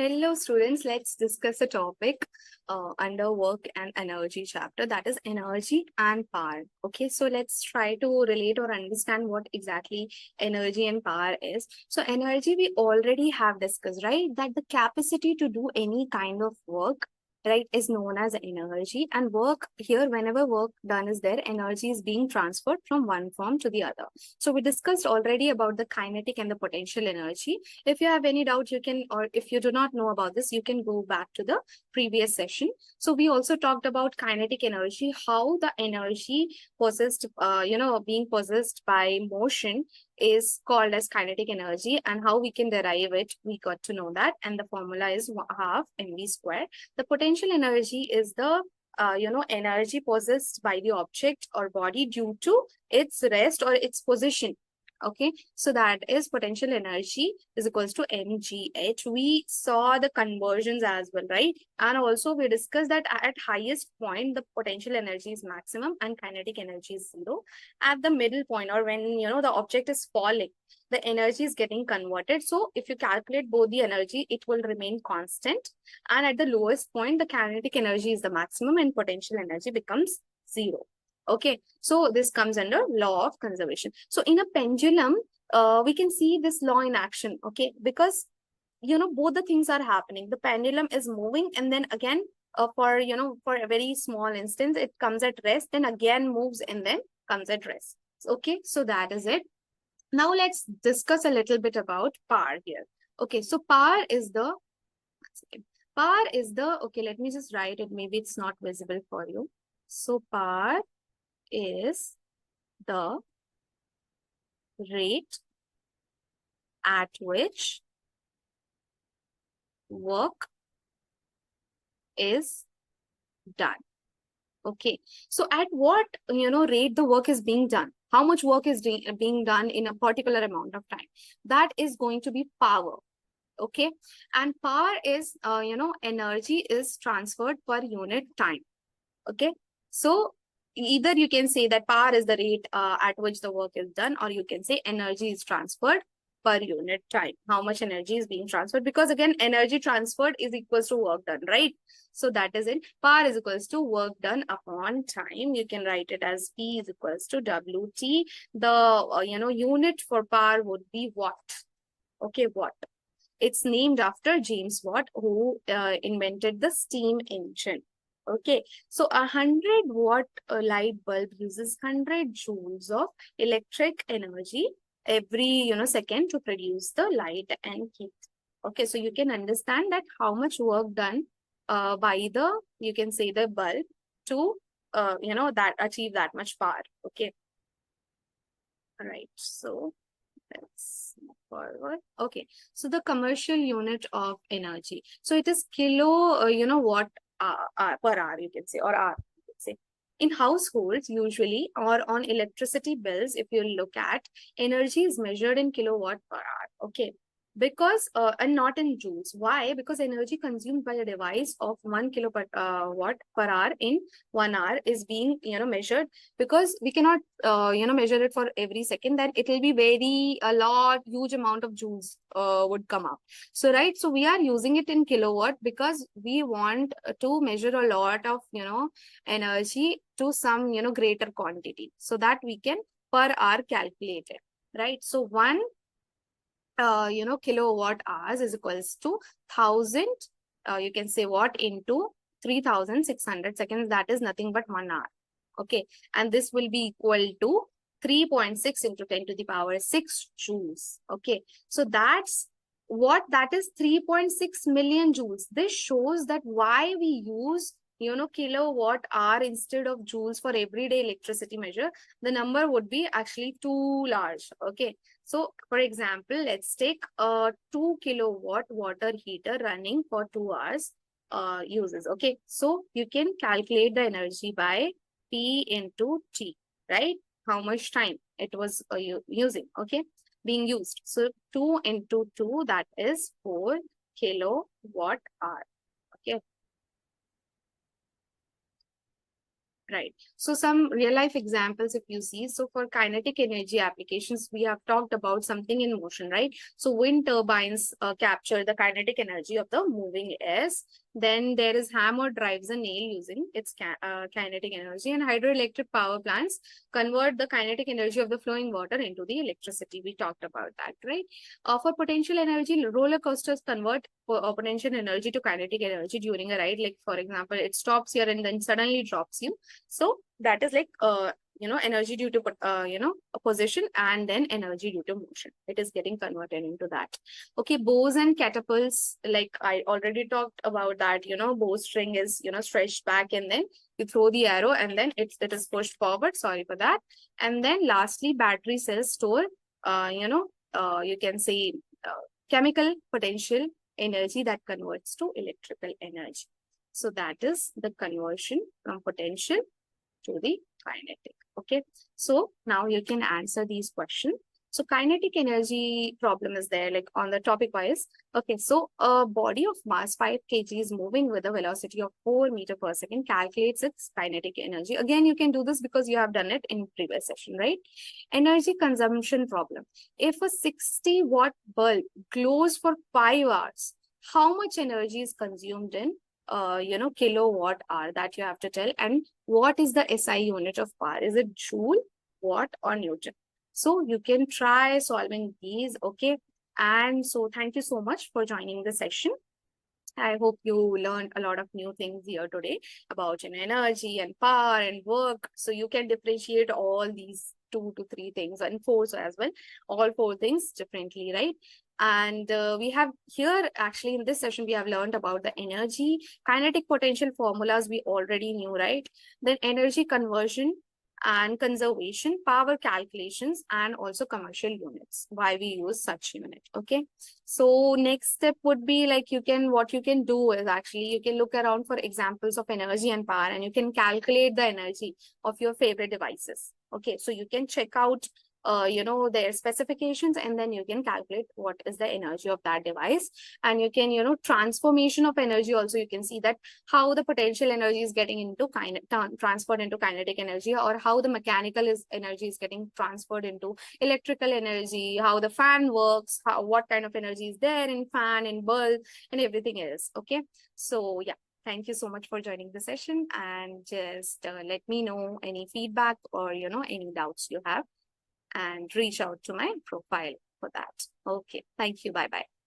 Hello students, let's discuss a topic under work and energy chapter, that is energy and power. Okay, so let's try to relate or understand what exactly energy and power is. So energy we already have discussed, right? That the capacity to do any kind of work, right, is known as energy, and work here, whenever work done is there, energy is being transferred from one form to the other. So we discussed already about the kinetic and the potential energy. If you have any doubt, you can, or if you do not know about this, you can go back to the previous session. So we also talked about kinetic energy, how the energy possessed, being possessed by motion is called as kinetic energy, and how we can derive it. We got to know that, and the formula is half mv square. The potential energy is the energy possessed by the object or body due to its rest or its position. Okay, so that is potential energy is equals to mgh. We saw the conversions as well, right? And also we discussed that at highest point the potential energy is maximum and kinetic energy is zero. At the middle point, or when the object is falling, the energy is getting converted. So if you calculate both the energy, it will remain constant, and at the lowest point the kinetic energy is the maximum and potential energy becomes zero. Okay, so this comes under law of conservation. So in a pendulum, we can see this law in action. Okay, because both the things are happening. The pendulum is moving, and then again, for a very small instance, it comes at rest, then again moves, and then comes at rest. Okay, so that is it. Now let's discuss a little bit about power here. Okay, so power is the power is the, okay, let me just write it. Maybe it's not visible for you. So power is the rate at which work is done. Okay, so at what rate the work is being done, how much work is being done in a particular amount of time, that is going to be power. Okay, and power is energy is transferred per unit time. Okay, so either you can say that power is the rate at which the work is done, or you can say energy is transferred per unit time, how much energy is being transferred, because again energy transferred is equals to work done, right? So that is it. Power is equals to work done upon time. You can write it as P is equals to WT. The unit for power would be watt. Okay, watt. It's named after James Watt, who invented the steam engine. Okay, so 100 watt light bulb uses 100 joules of electric energy every second to produce the light and heat. Okay, so you can understand that how much work done by the, you can say, the bulb to that achieve that much power. Okay, all right, so let's move forward. Okay, so the commercial unit of energy, so it is kilo watt per hour, you can say, or hour, you can say. In households usually, or on electricity bills, if you look at, energy is measured in kilowatt per hour. Okay, because and not in joules. Why? Because energy consumed by a device of 1 kilo per watt per hour in 1 hour is being measured, because we cannot measure it for every second, then it will be huge amount of joules would come up. So right, so we are using it in kilowatt because we want to measure a lot of energy to some greater quantity, so that we can per hour calculate it, right? So one kilowatt hours is equals to 1000 you can say watt into 3600 seconds, that is nothing but 1 hour. Okay, and this will be equal to 3.6 into 10 to the power 6 joules. Okay, so that's what, that is 3.6 million joules. This shows that why we use kilowatt hour instead of joules for everyday electricity measure. The number would be actually too large. Okay, so for example, let's take a 2 kilowatt water heater running for 2 hours uses. Okay, so you can calculate the energy by P into T, right? How much time it was using, okay, being used. So 2 into 2, that is 4 kilowatt hour. Okay. Right. So some real life examples, if you see, so for kinetic energy applications, we have talked about something in motion, right? So wind turbines capture the kinetic energy of the moving airs. Then there is hammer drives a nail using its kinetic energy, and hydroelectric power plants convert the kinetic energy of the flowing water into the electricity. We talked about that, right? For potential energy, roller coasters convert potential energy to kinetic energy during a ride. Like for example, it stops here and then suddenly drops you, so that is like energy due to a position, and then energy due to motion. It is getting converted into that. Okay, bows and catapults, like I already talked about that, bowstring is stretched back, and then you throw the arrow and then it is pushed forward. Sorry for that. And then lastly, battery cells store you can say chemical potential energy that converts to electrical energy. So that is the conversion from potential to the kinetic. Okay. So now you can answer these questions. So kinetic energy problem is there, like on the topic wise. Okay. So a body of mass 5 kg is moving with a velocity of 4 meter per second, calculates its kinetic energy. Again, you can do this because you have done it in previous session, right? Energy consumption problem. If a 60-watt bulb glows for 5 hours, how much energy is consumed in kilowatt hour, that you have to tell. And what is the SI unit of power? Is it joule, watt, or Newton? So you can try solving these. Okay. And so thank you so much for joining the session. I hope you learned a lot of new things here today about energy and power and work. So you can differentiate all these 2 to 3 things and 4 as well, all 4 things differently, right? And we have here, actually in this session, we have learned about the energy, kinetic potential formulas we already knew, right? Then energy conversion and conservation, power calculations, and also commercial units, why we use such unit. Okay. So next step would be like what you can do is actually you can look around for examples of energy and power, and you can calculate the energy of your favorite devices. Okay. So you can check out their specifications, and then you can calculate what is the energy of that device. And you can, transformation of energy also, you can see that how the potential energy is getting into transferred into kinetic energy, or how the mechanical energy is getting transferred into electrical energy, how the fan works, what kind of energy is there in fan and bulb and everything else. Okay. So yeah. Thank you so much for joining the session, and just let me know any feedback or, any doubts you have, and reach out to my profile for that. Okay. Thank you. Bye-bye.